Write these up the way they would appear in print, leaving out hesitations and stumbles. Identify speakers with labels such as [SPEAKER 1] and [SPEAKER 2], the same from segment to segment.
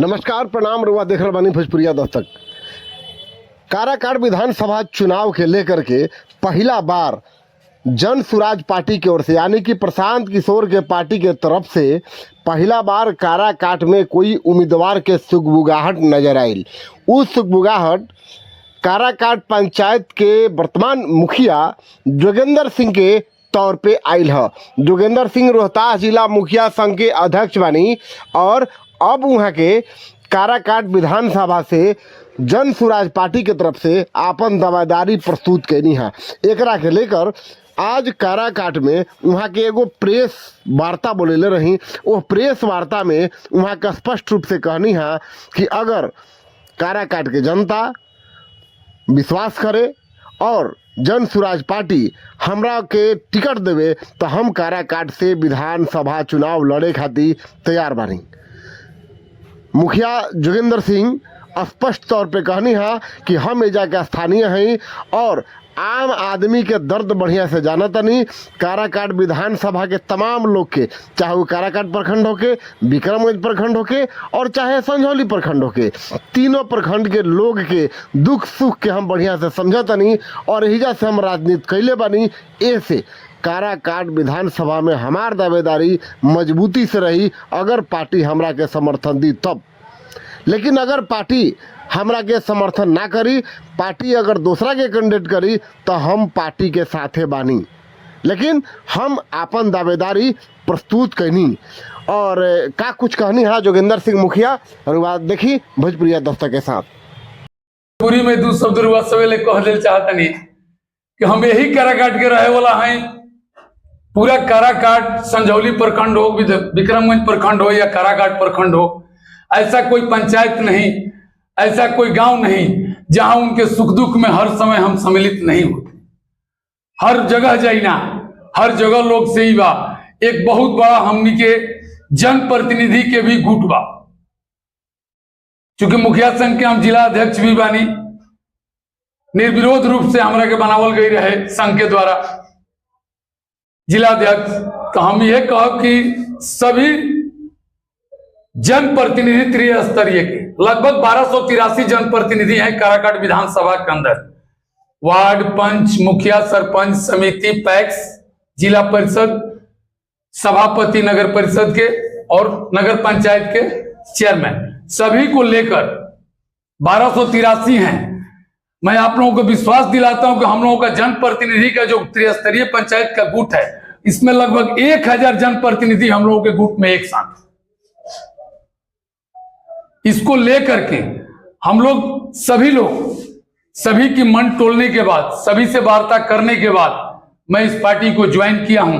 [SPEAKER 1] नमस्कार, प्रणाम। रुआ देख रहे बानी भोजपुरिया दस्तक। काराकाट विधानसभा चुनाव के लेकर के पहला बार जन सुराज पार्टी की ओर से यानी कि प्रशांत किशोर के पार्टी के तरफ से पहला बार काराकाट में कोई उम्मीदवार के सुगबुगाहट नजर आई। उस सुगबुगाहट काराकाट पंचायत के वर्तमान मुखिया जोगेंद्र सिंह के तौर पे आयल है। जोगेंद्र सिंह रोहतास जिला मुखिया संघ के अध्यक्ष बनी और अब वहाँ के काराकाट विधानसभा से जन सुराज पार्टी के तरफ से आपन दावेदारी प्रस्तुत कैनी है। एकरा के लेकर आज काराकाट में वहाँ के एगो प्रेस वार्ता बोलेले रही। वो प्रेस वार्ता में वहाँ का स्पष्ट रूप से कहनी है कि अगर काराकाट के जनता विश्वास करे और जन सुराज पार्टी हमरा के टिकट देवे तो हम काराकाट से विधानसभा चुनाव लड़े खातिर तैयार बानी। मुखिया जोगेंद्र सिंह स्पष्ट तौर पे कहनी है कि हम एजा के स्थानीय हैं और आम आदमी के दर्द बढ़िया से जाना तनी। काराकाट विधानसभा के तमाम लोग के, चाहे वो काराकाट प्रखंड होके, विक्रमगंज प्रखंड होके और चाहे संझौली प्रखंड होके, तीनों प्रखंड के लोग के दुख सुख के हम बढ़िया से समझतनी और एहिजा से हम राजनीति कैले बानी। ऐसे काराकाट विधानसभा में हमार दावेदारी मजबूती से रही अगर पार्टी हमरा के समर्थन दी तब। लेकिन अगर पार्टी हमरा के समर्थन ना करी, पार्टी अगर दूसरा के कैंडिडेट करी तो हम पार्टी के साथे बानी। लेकिन हम आपन दावेदारी प्रस्तुत कैनी और का कुछ कहनी है जोगेंद्र सिंह मुखिया और बात देखी भोजपुरिया दस्तक के साथ।
[SPEAKER 2] पूरी में दू शब्द रुआ सवेले कह दिल चाहतनी कि हम यही काराकाट के रहे वाला हैं। पूरा काराकाट संझौली प्रखंड हो, विक्रमगंज प्रखंड हो या काराकाट प्रखंड हो, ऐसा कोई पंचायत नहीं, ऐसा कोई गांव नहीं जहां उनके सुख दुख में हर समय हम सम्मिलित नहीं होते। हर जगह जाइना, हर जगह लोग से ही बा। एक बहुत बड़ा हमनी के जनप्रतिनिधि के भी गुट बा। चूंकि मुखिया संघ के हम जिला अध्यक्ष भी बानी, निर्विरोध रूप से हमरा के बनावल गई रहे संघ के द्वारा जिला अध्यक्ष। तो हम ये कहो कि सभी जनप्रतिनिधि त्रिस्तरीय के लगभग 1283 जनप्रतिनिधि हैं काराकाट विधानसभा के अंदर। वार्ड, पंच, मुखिया, सरपंच, समिति, पैक्स, जिला परिषद, सभापति नगर परिषद के और नगर पंचायत के चेयरमैन, सभी को लेकर 1283 हैं। मैं आप लोगों को विश्वास दिलाता हूं कि हम लोगों का जनप्रतिनिधि का जो त्रिस्तरीय पंचायत का गुट है, इसमें लगभग 1000 जनप्रतिनिधि हम लोगों के गुट में एक साथ। इसको लेकर के हम लोग सभी की मन तोड़ने के बाद, सभी से वार्ता करने के बाद मैं इस पार्टी को ज्वाइन किया हूं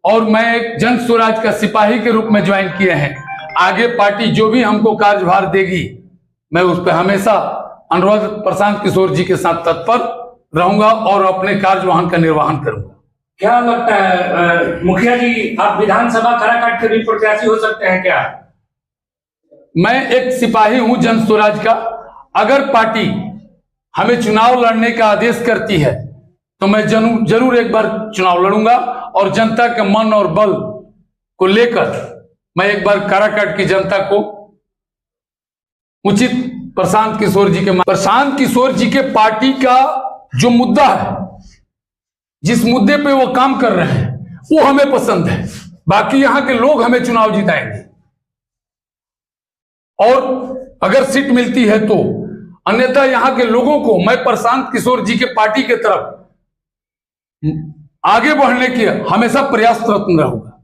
[SPEAKER 2] और मैं एक जन स्वराज का सिपाही के रूप में ज्वाइन किए हैं। आगे पार्टी जो भी हमको कार्यभार देगी मैं उस पर हमेशा अनुरोध प्रशांत किशोर जी के साथ तत्पर रहूंगा और अपने कार्यवाहन का निर्वहन करूंगा।
[SPEAKER 3] क्या लगता है मुखिया जी, आप विधानसभा काराकाट के भी प्रत्याशी हो सकते हैं क्या?
[SPEAKER 2] मैं एक सिपाही हूं जन स्वराज का। अगर पार्टी हमें चुनाव लड़ने का आदेश करती है तो मैं जरूर एक बार चुनाव लड़ूंगा और जनता के मन और बल को लेकर मैं एक बार काराकाट की जनता को उचित प्रशांत किशोर जी के पार्टी का जो मुद्दा है, जिस मुद्दे पे वो काम कर रहे हैं वो हमें पसंद है। बाकी यहां के लोग हमें चुनाव जिताएंगे और अगर सीट मिलती है तो, अन्यथा यहां के लोगों को मैं प्रशांत किशोर जी के पार्टी के तरफ आगे बढ़ने के हमेशा प्रयासरत रहूंगा।